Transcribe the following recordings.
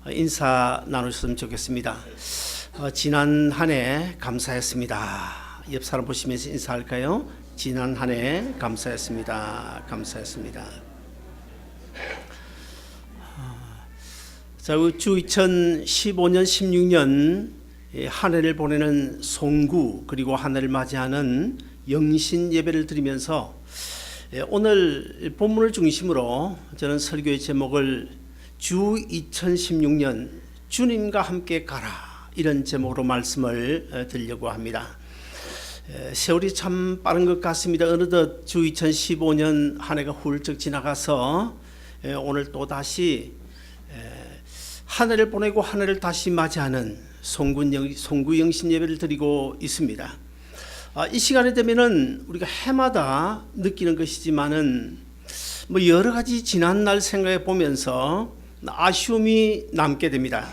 인사 나누셨으면 좋겠습니다. 지난 한 해 감사했습니다. 옆 사람 보시면서 인사할까요? 지난 한 해 감사했습니다. 감사했습니다. 자, 주 2015년 16년 한 해를 보내는 송구 그리고 한 해를 맞이하는 영신 예배를 드리면서 오늘 본문을 중심으로 저는 설교의 제목을 주 2016년 주님과 함께 가라 이런 제목으로 말씀을 드리려고 합니다. 세월이 참 빠른 것 같습니다. 어느덧 주 2015년 한 해가 훌쩍 지나가서 오늘 또 다시 한 해를 보내고 한 해를 다시 맞이하는 송구 영신 예배를 드리고 있습니다. 이 시간이 되면은 우리가 해마다 느끼는 것이지만은 여러 가지 지난 날 생각해 보면서 아쉬움이 남게 됩니다.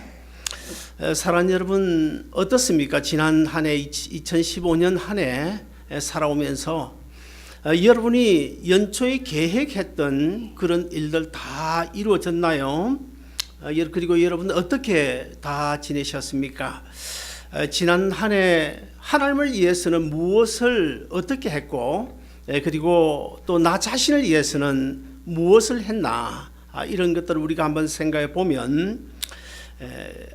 사랑하는 여러분 어떻습니까? 지난 한 해 2015년 한 해 살아오면서 여러분이 연초에 계획했던 그런 일들 다 이루어졌나요? 그리고 여러분 어떻게 다 지내셨습니까? 지난 한 해 하나님을 위해서는 무엇을 어떻게 했고 그리고 또 나 자신을 위해서는 무엇을 했나 이런 것들을 우리가 한번 생각해 보면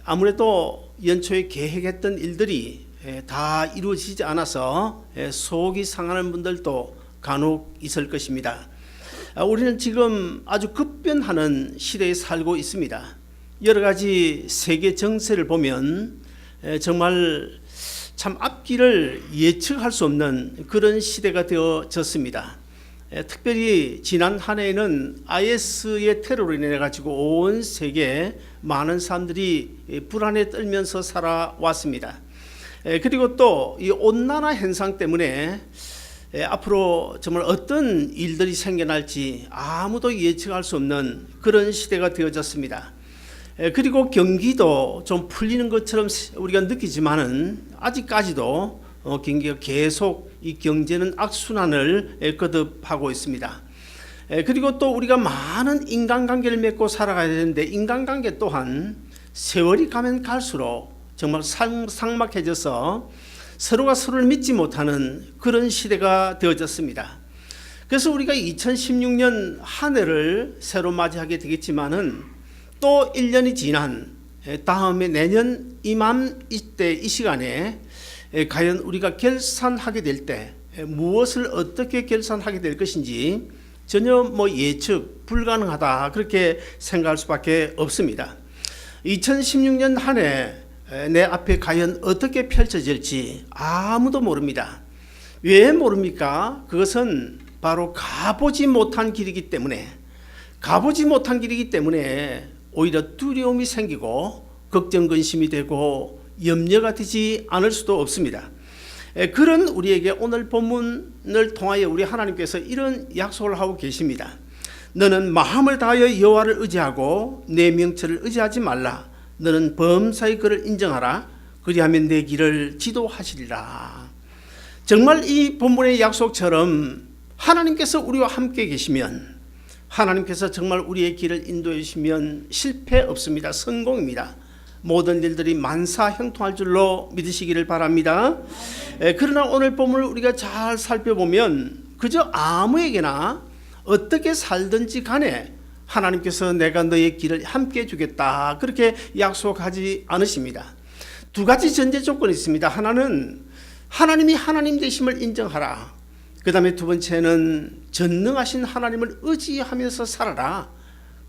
아무래도 연초에 계획했던 일들이 다 이루어지지 않아서 속이 상하는 분들도 간혹 있을 것입니다. 우리는 지금 아주 급변하는 시대에 살고 있습니다. 여러 가지 세계 정세를 보면 정말 참 앞길을 예측할 수 없는 그런 시대가 되어졌습니다. 특별히 지난 한 해에는 IS의 테러로 인해 가지고 온 세계에 많은 사람들이 불안에 떨면서 살아왔습니다. 그리고 또 이 온난화 현상 때문에 앞으로 정말 어떤 일들이 생겨날지 아무도 예측할 수 없는 그런 시대가 되어졌습니다. 그리고 경기도 좀 풀리는 것처럼 우리가 느끼지만은 아직까지도 경기가 계속 이 경제는 악순환을 거듭하고 있습니다. 그리고 또 우리가 많은 인간관계를 맺고 살아가야 되는데 인간관계 또한 세월이 가면 갈수록 정말 삭막해져서 서로가 서로를 믿지 못하는 그런 시대가 되어졌습니다. 그래서 우리가 2016년 한 해를 새로 맞이하게 되겠지만은 또 1년이 지난 다음에 내년 이맘때 이 시간에 과연 우리가 결산하게 될 때 무엇을 어떻게 결산하게 될 것인지 전혀 예측 불가능하다 그렇게 생각할 수밖에 없습니다. 2016년 한 해 내 앞에 과연 어떻게 펼쳐질지 아무도 모릅니다. 왜 모릅니까? 그것은 바로 가보지 못한 길이기 때문에 오히려 두려움이 생기고 걱정 근심이 되고 염려가 되지 않을 수도 없습니다. 그런 우리에게 오늘 본문을 통하여 우리 하나님께서 이런 약속을 하고 계십니다. 너는 마음을 다하여 여호와를 의지하고 내 명철을 의지하지 말라. 너는 범사의 그를 인정하라. 그리하면 내 길을 지도하시리라. 정말 이 본문의 약속처럼 하나님께서 우리와 함께 계시면 하나님께서 정말 우리의 길을 인도해 주시면 실패 없습니다. 성공입니다. 모든 일들이 만사형통할 줄로 믿으시기를 바랍니다. 그러나 오늘 본문을 우리가 잘 살펴보면 그저 아무에게나 어떻게 살든지 간에 하나님께서 내가 너의 길을 함께 해주겠다 그렇게 약속하지 않으십니다. 두 가지 전제 조건이 있습니다. 하나는 하나님이 하나님 되심을 인정하라. 그 다음에 두 번째는 전능하신 하나님을 의지하면서 살아라.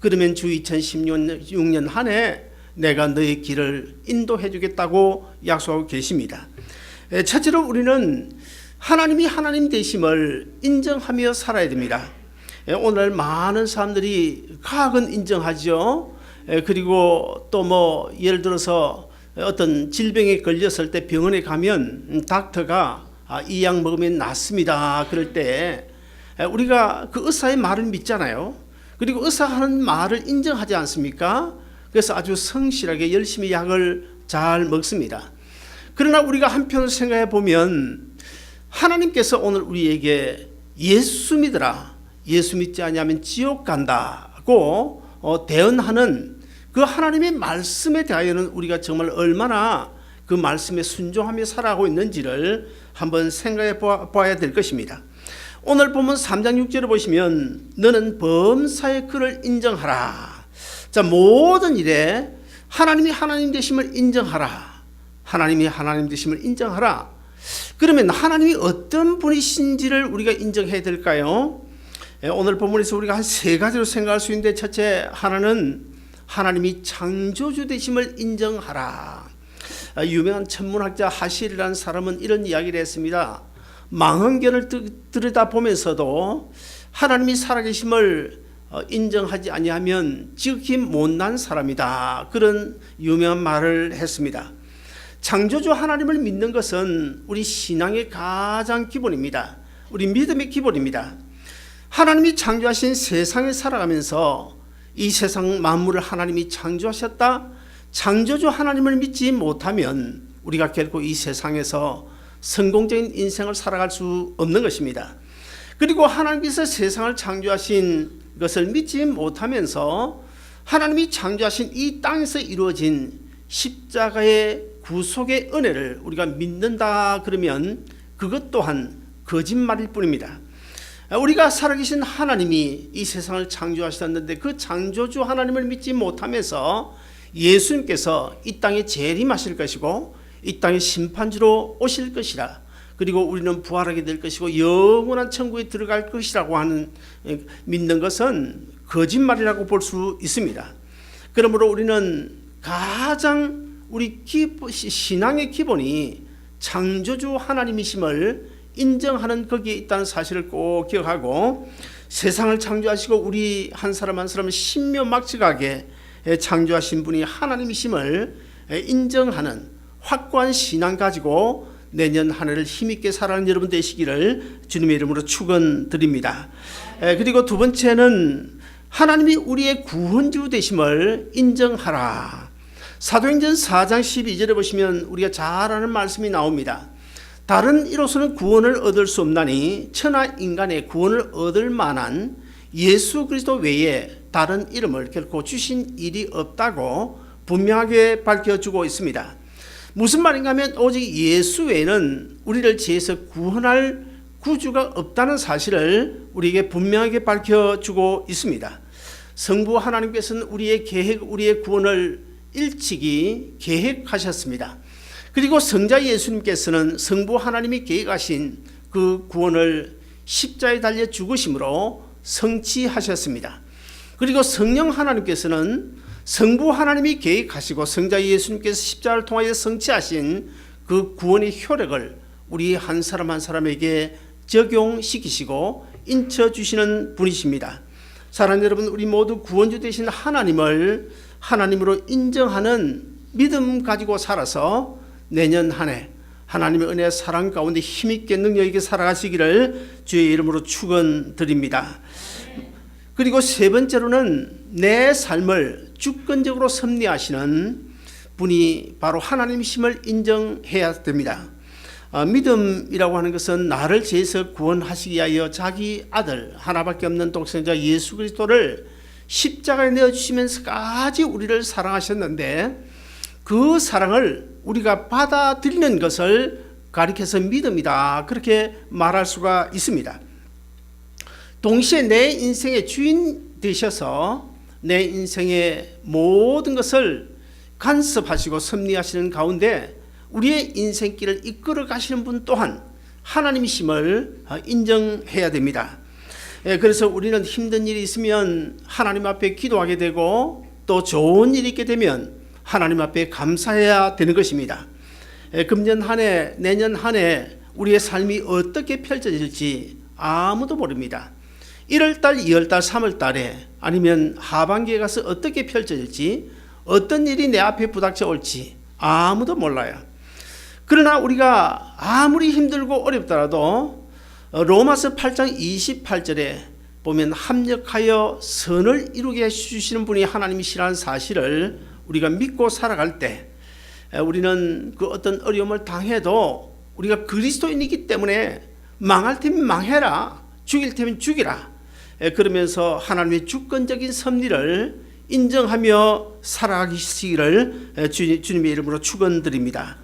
그러면 주 2016년 한 해 내가 너의 길을 인도해 주겠다고 약속하고 계십니다. 첫째로 우리는 하나님이 하나님 되심을 인정하며 살아야 됩니다. 오늘 많은 사람들이 과학은 인정하죠. 그리고 또 예를 들어서 어떤 질병에 걸렸을 때 병원에 가면 닥터가 이 약 먹으면 낫습니다. 그럴 때 우리가 그 의사의 말을 믿잖아요. 그리고 의사가 하는 말을 인정하지 않습니까? 그래서 아주 성실하게 열심히 약을 잘 먹습니다. 그러나 우리가 한편으로 생각해 보면 하나님께서 오늘 우리에게 예수 믿으라. 예수 믿지 않으면 지옥 간다고 대언하는 그 하나님의 말씀에 대하여는 우리가 정말 얼마나 그 말씀에 순종하며 살아가고 있는지를 한번 생각해 봐야 될 것입니다. 오늘 본문 3장 6절을 보시면 너는 범사의 그를 인정하라. 자, 모든 일에 하나님이 하나님 되심을 인정하라. 하나님이 하나님 되심을 인정하라. 그러면 하나님이 어떤 분이신지를 우리가 인정해야 될까요? 오늘 본문에서 우리가 한 세 가지로 생각할 수 있는데, 첫째, 하나는 하나님이 창조주 되심을 인정하라. 유명한 천문학자 하실이라는 사람은 이런 이야기를 했습니다. 망원경을 들여다보면서도 하나님이 살아계심을 인정하지 아니하면 지극히 못난 사람이다. 그런 유명한 말을 했습니다. 창조주 하나님을 믿는 것은 우리 신앙의 가장 기본입니다. 우리 믿음의 기본입니다. 하나님이 창조하신 세상에 살아가면서 이 세상 만물을 하나님이 창조하셨다. 창조주 하나님을 믿지 못하면 우리가 결코 이 세상에서 성공적인 인생을 살아갈 수 없는 것입니다. 그리고 하나님께서 세상을 창조하신 것을 믿지 못하면서 하나님이 창조하신 이 땅에서 이루어진 십자가의 구속의 은혜를 우리가 믿는다 그러면 그것 또한 거짓말일 뿐입니다. 우리가 살아계신 하나님이 이 세상을 창조하셨는데 그 창조주 하나님을 믿지 못하면서 예수님께서 이 땅에 재림하실 것이고 이 땅에 심판주로 오실 것이라, 그리고 우리는 부활하게 될 것이고 영원한 천국에 들어갈 것이라고 하는 믿는 것은 거짓말이라고 볼 수 있습니다. 그러므로 우리는 가장 우리 신앙의 기본이 창조주 하나님이심을 인정하는 거기에 있다는 사실을 꼭 기억하고, 세상을 창조하시고 우리 한 사람 한 사람을 신묘막측하게 창조하신 분이 하나님이심을 인정하는 확고한 신앙 가지고 내년 한 해를 힘있게 살아가는 여러분 되시기를 주님의 이름으로 축원드립니다. 그리고 두 번째는 하나님이 우리의 구원주 되심을 인정하라. 사도행전 4장 12절에 보시면 우리가 잘 아는 말씀이 나옵니다. 다른 이로서는 구원을 얻을 수 없나니 천하 인간의 구원을 얻을 만한 예수 그리스도 외에 다른 이름을 결코 주신 일이 없다고 분명하게 밝혀주고 있습니다. 무슨 말인가 하면 오직 예수 외에는 우리를 죄에서 구원할 구주가 없다는 사실을 우리에게 분명하게 밝혀주고 있습니다. 성부 하나님께서는 우리의 계획, 우리의 구원을 일찍이 계획하셨습니다. 그리고 성자 예수님께서는 성부 하나님이 계획하신 그 구원을 십자가에 달려 죽으심으로 성취하셨습니다. 그리고 성령 하나님께서는 성부 하나님이 계획하시고 성자 예수님께서 십자가를 통하여 성취하신 그 구원의 효력을 우리 한 사람 한 사람에게 적용시키시고 인쳐주시는 분이십니다. 사랑하는 여러분, 우리 모두 구원주 되신 하나님을 하나님으로 인정하는 믿음 가지고 살아서 내년 한 해 하나님의 은혜 사랑 가운데 힘있게 능력 있게 살아가시기를 주의 이름으로 축원드립니다. 그리고 세 번째로는 내 삶을 주권적으로 섭리하시는 분이 바로 하나님이심을 인정해야 됩니다. 믿음이라고 하는 것은 나를 죄에서 구원하시기 위하여 자기 아들 하나밖에 없는 독생자 예수 그리스도를 십자가에 내어주시면서까지 우리를 사랑하셨는데 그 사랑을 우리가 받아들이는 것을 가리켜서 믿음이다, 그렇게 말할 수가 있습니다. 동시에 내 인생의 주인 되셔서 내 인생의 모든 것을 간섭하시고 섭리하시는 가운데 우리의 인생길을 이끌어 가시는 분 또한 하나님이심을 인정해야 됩니다. 그래서 우리는 힘든 일이 있으면 하나님 앞에 기도하게 되고 또 좋은 일이 있게 되면 하나님 앞에 감사해야 되는 것입니다. 금년 한 해, 내년 한 해 우리의 삶이 어떻게 펼쳐질지 아무도 모릅니다. 1월달, 2월달, 3월달에 아니면 하반기에 가서 어떻게 펼쳐질지, 어떤 일이 내 앞에 부닥쳐 올지 아무도 몰라요. 그러나 우리가 아무리 힘들고 어렵더라도 로마서 8장 28절에 보면 합력하여 선을 이루게 해주시는 분이 하나님이시라는 사실을 우리가 믿고 살아갈 때 우리는 그 어떤 어려움을 당해도 우리가 그리스도인이기 때문에 망할 테면 망해라, 죽일 테면 죽이라, 그러면서 하나님의 주권적인 섭리를 인정하며 살아가시기를 주님의 이름으로 축원드립니다.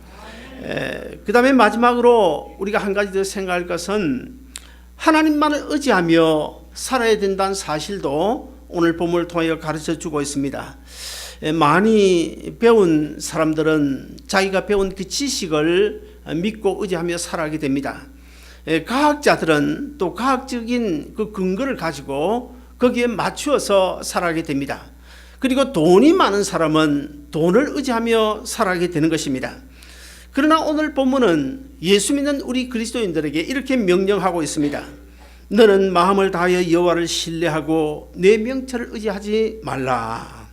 그 다음에 마지막으로 우리가 한 가지 더 생각할 것은 하나님만을 의지하며 살아야 된다는 사실도 오늘 본문을 통하여 가르쳐 주고 있습니다. 많이 배운 사람들은 자기가 배운 그 지식을 믿고 의지하며 살아가게 됩니다. 과학자들은 또 과학적인 그 근거를 가지고 거기에 맞추어서 살아가게 됩니다. 그리고 돈이 많은 사람은 돈을 의지하며 살아가게 되는 것입니다. 그러나 오늘 본문은 예수 믿는 우리 그리스도인들에게 이렇게 명령하고 있습니다. 너는 마음을 다하여 여호와를 신뢰하고 내 명철을 의지하지 말라.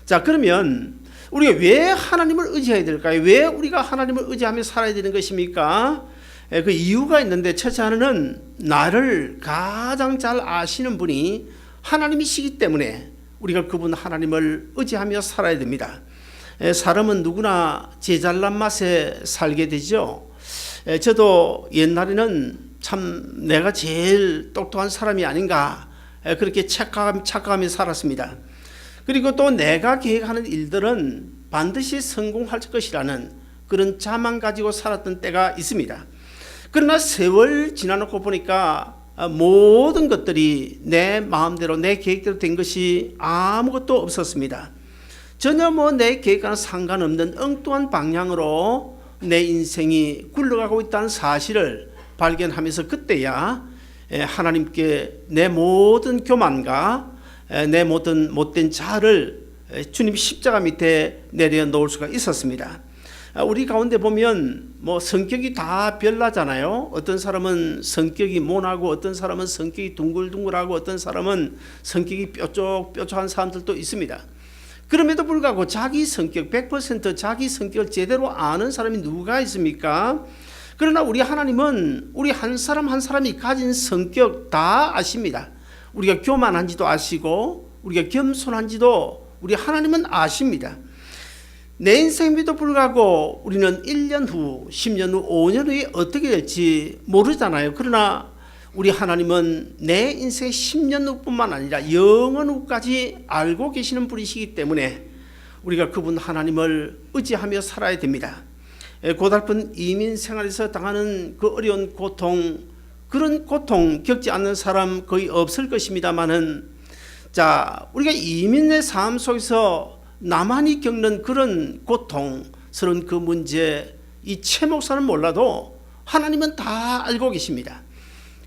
자, 그러면 우리가 왜 하나님을 의지해야 될까요? 왜 우리가 하나님을 의지하며 살아야 되는 것입니까? 그 이유가 있는데 첫째 하나는 나를 가장 잘 아시는 분이 하나님이시기 때문에 우리가 그분 하나님을 의지하며 살아야 됩니다. 사람은 누구나 제 잘난 맛에 살게 되죠. 저도 옛날에는 참 내가 제일 똑똑한 사람이 아닌가 그렇게 착각하며 살았습니다. 그리고 또 내가 계획하는 일들은 반드시 성공할 것이라는 그런 자만 가지고 살았던 때가 있습니다. 그러나 세월 지나놓고 보니까 모든 것들이 내 마음대로 내 계획대로 된 것이 아무것도 없었습니다. 전혀 내 계획과는 상관없는 엉뚱한 방향으로 내 인생이 굴러가고 있다는 사실을 발견하면서 그때야 하나님께 내 모든 교만과 내 모든 못된 자아를 주님 십자가 밑에 내려놓을 수가 있었습니다. 우리 가운데 보면 성격이 다 별나잖아요. 어떤 사람은 성격이 모나고 어떤 사람은 성격이 둥글둥글하고 어떤 사람은 성격이 뾰족뾰족한 사람들도 있습니다. 그럼에도 불구하고 자기 성격 100% 자기 성격을 제대로 아는 사람이 누가 있습니까? 그러나 우리 하나님은 우리 한 사람 한 사람이 가진 성격 다 아십니다. 우리가 교만한지도 아시고 우리가 겸손한지도 우리 하나님은 아십니다. 내 인생에도 불구하고 우리는 1년 후, 10년 후, 5년 후에 어떻게 될지 모르잖아요. 그러나 우리 하나님은 내 인생 10년 후뿐만 아니라 영원 후까지 알고 계시는 분이시기 때문에 우리가 그분 하나님을 의지하며 살아야 됩니다. 고달픈 이민 생활에서 당하는 그 어려운 고통, 그런 고통 겪지 않는 사람 거의 없을 것입니다만은, 자, 우리가 이민의 삶 속에서 나만이 겪는 그런 고통스러운 그 문제, 이 최 목사는 몰라도 하나님은 다 알고 계십니다.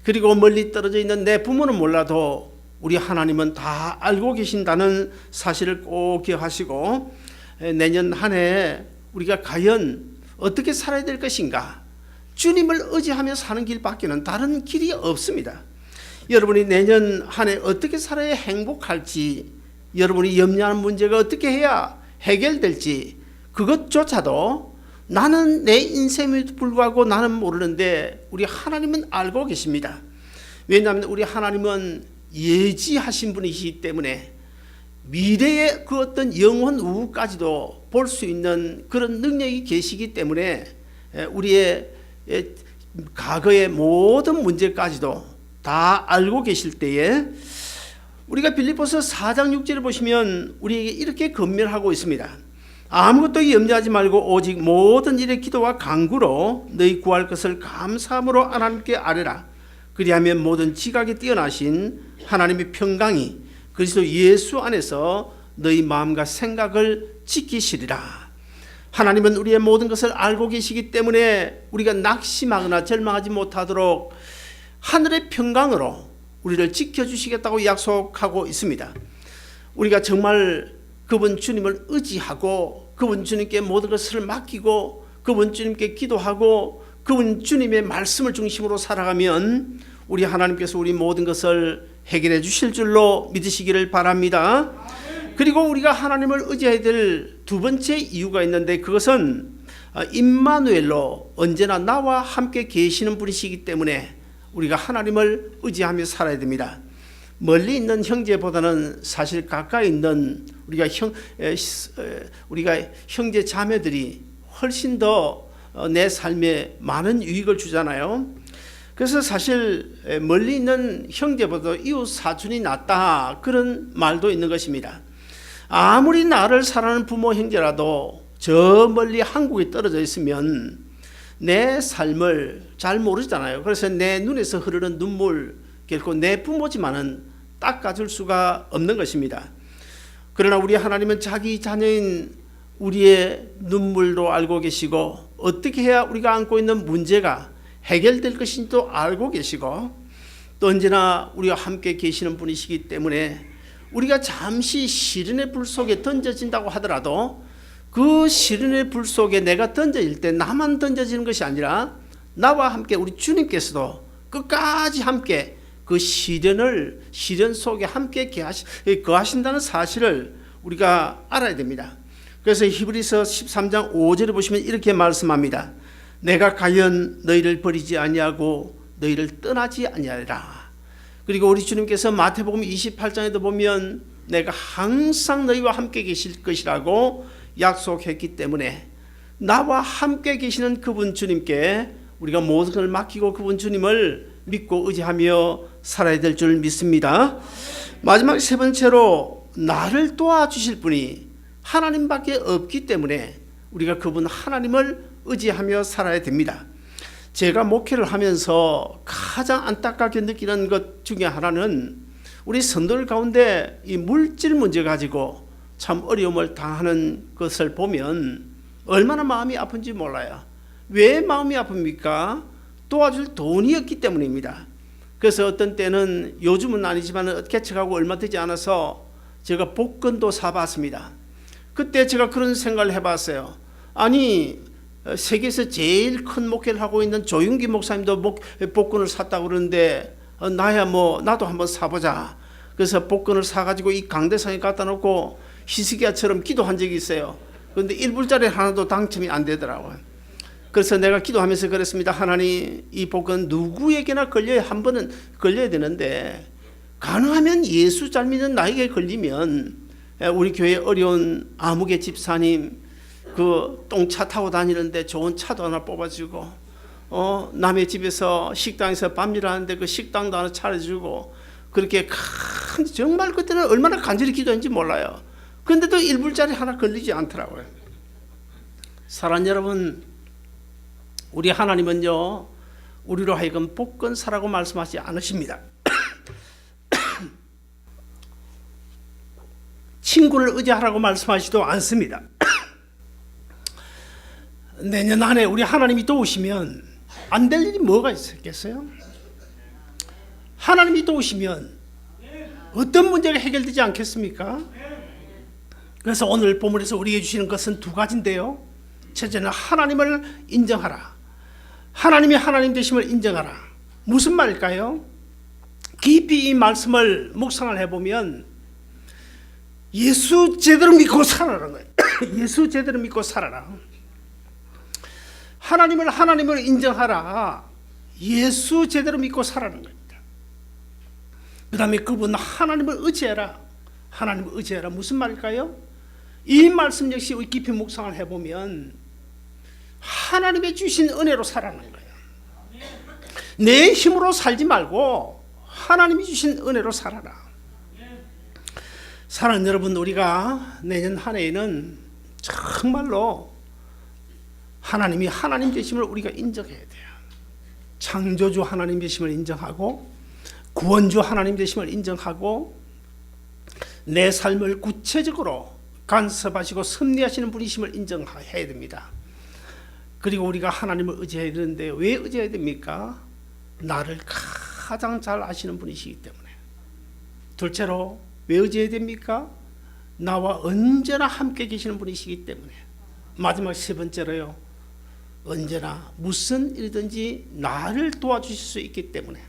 그리고 멀리 떨어져 있는 내 부모는 몰라도 우리 하나님은 다 알고 계신다는 사실을 꼭 기억하시고 내년 한 해 우리가 과연 어떻게 살아야 될 것인가, 주님을 의지하며 사는 길밖에는 다른 길이 없습니다. 여러분이 내년 한 해 어떻게 살아야 행복할지, 여러분이 염려하는 문제가 어떻게 해야 해결될지 그것조차도 나는 내 인생에도 불구하고 나는 모르는데 우리 하나님은 알고 계십니다. 왜냐하면 우리 하나님은 예지하신 분이시기 때문에 미래의 그 어떤 영원 우까지도 볼 수 있는 그런 능력이 계시기 때문에 우리의 과거의 모든 문제까지도 다 알고 계실 때에 우리가 빌립보서 4장 6절을 보시면 우리에게 이렇게 권면하고 있습니다. 아무것도 염려하지 말고 오직 모든 일의 기도와 간구로 너희 구할 것을 감사함으로 하나님께 아뢰라. 그리하면 모든 지각에 뛰어나신 하나님의 평강이 그리스도 예수 안에서 너희 마음과 생각을 지키시리라. 하나님은 우리의 모든 것을 알고 계시기 때문에 우리가 낙심하거나 절망하지 못하도록 하늘의 평강으로 우리를 지켜주시겠다고 약속하고 있습니다. 우리가 정말 그분 주님을 의지하고 그분 주님께 모든 것을 맡기고 그분 주님께 기도하고 그분 주님의 말씀을 중심으로 살아가면 우리 하나님께서 우리 모든 것을 해결해 주실 줄로 믿으시기를 바랍니다. 그리고 우리가 하나님을 의지해야 될 두 번째 이유가 있는데 그것은 임마누엘로 언제나 나와 함께 계시는 분이시기 때문에 우리가 하나님을 의지하며 살아야 됩니다. 멀리 있는 형제보다는 사실 가까이 있는 우리가 형제 자매들이 훨씬 더 내 삶에 많은 유익을 주잖아요. 그래서 사실 멀리 있는 형제보다 이웃 사촌이 낫다 그런 말도 있는 것입니다. 아무리 나를 사랑하는 부모 형제라도 저 멀리 한국에 떨어져 있으면 내 삶을 잘 모르잖아요. 그래서 내 눈에서 흐르는 눈물 결코 내 부모지만은 닦아줄 수가 없는 것입니다. 그러나 우리 하나님은 자기 자녀인 우리의 눈물도 알고 계시고 어떻게 해야 우리가 안고 있는 문제가 해결될 것인지도 알고 계시고 또 언제나 우리와 함께 계시는 분이시기 때문에 우리가 잠시 시련의 불 속에 던져진다고 하더라도 그 시련의 불 속에 내가 던져질 때 나만 던져지는 것이 아니라 나와 함께 우리 주님께서도 끝까지 함께 그 시련 속에 함께 거하신다는 사실을 우리가 알아야 됩니다. 그래서 히브리서 13장 5절에 보시면 이렇게 말씀합니다. 내가 과연 너희를 버리지 아니하고 너희를 떠나지 아니하리라. 그리고 우리 주님께서 마태복음 28장에도 보면 내가 항상 너희와 함께 계실 것이라고 약속했기 때문에 나와 함께 계시는 그분 주님께 우리가 모든 걸 맡기고 그분 주님을 믿고 의지하며 살아야 될 줄 믿습니다. 마지막 세 번째로 나를 도와주실 분이 하나님밖에 없기 때문에 우리가 그분 하나님을 의지하며 살아야 됩니다. 제가 목회를 하면서 가장 안타깝게 느끼는 것 중에 하나는 우리 성도들 가운데 이 물질 문제 가지고 참 어려움을 당하는 것을 보면 얼마나 마음이 아픈지 몰라요. 왜 마음이 아픕니까? 도와줄 돈이 없기 때문입니다. 그래서 어떤 때는 요즘은 아니지만 개척하고 얼마 되지 않아서 제가 복권도 사봤습니다. 그때 제가 그런 생각을 해봤어요. 아니 세계에서 제일 큰 목회를 하고 있는 조윤기 목사님도 복권을 샀다고 그러는데 나야 뭐 나도 한번 사보자. 그래서 복권을 사가지고 이 강대상에 갖다 놓고 히스기야처럼 기도한 적이 있어요. 그런데 1불짜리 하나도 당첨이 안 되더라고요. 그래서 내가 기도하면서 그랬습니다. 하나님, 이 복권 누구에게나 걸려야 한 번은 걸려야 되는데 가능하면 예수 잘 믿는 나에게 걸리면 우리 교회 어려운 아무개 집사님 그 똥차 타고 다니는데 좋은 차도 하나 뽑아주고 남의 집에서 식당에서 밥 일하는데 그 식당도 하나 차려주고 그렇게 정말 그때는 얼마나 간절히 기도했는지 몰라요. 그런데도 1불짜리 하나 걸리지 않더라고요. 사랑하는 여러분, 우리 하나님은요 우리로 하여금 복권 사라고 말씀하지 않으십니다. 친구를 의지하라고 말씀하시지도 않습니다. 내년 한 해 우리 하나님이 도우시면 안 될 일이 뭐가 있겠어요? 하나님이 도우시면 어떤 문제가 해결되지 않겠습니까? 그래서 오늘 본문에서 우리에게 주시는 것은 두 가지인데요. 첫째는 하나님을 인정하라. 하나님이 하나님 되심을 인정하라. 무슨 말일까요? 깊이 이 말씀을 묵상을 해보면 예수 제대로 믿고 살아라는 거예요. 예수 제대로 믿고 살아라. 하나님을 인정하라. 예수 제대로 믿고 살아라는 겁니다. 그 다음에 그분 하나님을 의지해라. 하나님을 의지해라. 무슨 말일까요? 이 말씀 역시 깊이 묵상을 해보면 하나님의 주신 은혜로 살아가는 거예요. 내 힘으로 살지 말고 하나님이 주신 은혜로 살아라. 사랑하는 여러분, 우리가 내년 한 해에는 정말로 하나님이 하나님 되심을 우리가 인정해야 돼요. 창조주 하나님 되심을 인정하고 구원주 하나님 되심을 인정하고 내 삶을 구체적으로 간섭하시고 섭리하시는 분이심을 인정해야 됩니다. 그리고 우리가 하나님을 의지해야 되는데 왜 의지해야 됩니까? 나를 가장 잘 아시는 분이시기 때문에. 둘째로 왜 의지해야 됩니까? 나와 언제나 함께 계시는 분이시기 때문에. 마지막 세 번째로요, 언제나 무슨 일이든지 나를 도와주실 수 있기 때문에.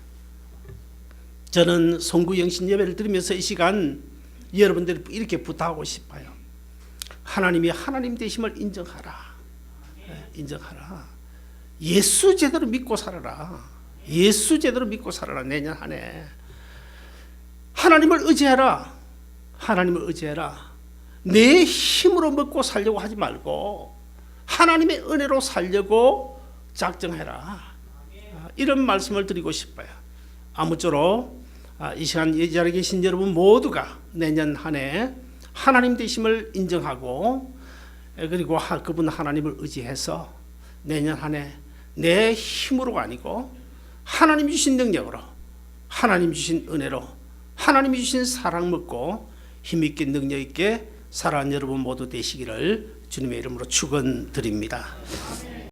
저는 송구영신 예배를 드리면서 이 시간 여러분들이 이렇게 부탁하고 싶어요. 하나님이 하나님 되심을 인정하라. 인정하라. 예수 제대로 믿고 살아라. 예수 제대로 믿고 살아라. 내년 한 해 하나님을 의지해라. 하나님을 의지해라. 내 힘으로 먹고 살려고 하지 말고 하나님의 은혜로 살려고 작정해라. 이런 말씀을 드리고 싶어요. 아무쪼록 이 시간 이 자리에 계신 여러분 모두가 내년 한 해 하나님 되심을 인정하고 그리고 그분 하나님을 의지해서 내년 한 해 내 힘으로가 아니고 하나님 주신 능력으로, 하나님 주신 은혜로, 하나님 주신 사랑 먹고 힘있게 능력있게 살아가는 여러분 모두 되시기를 주님의 이름으로 축원드립니다.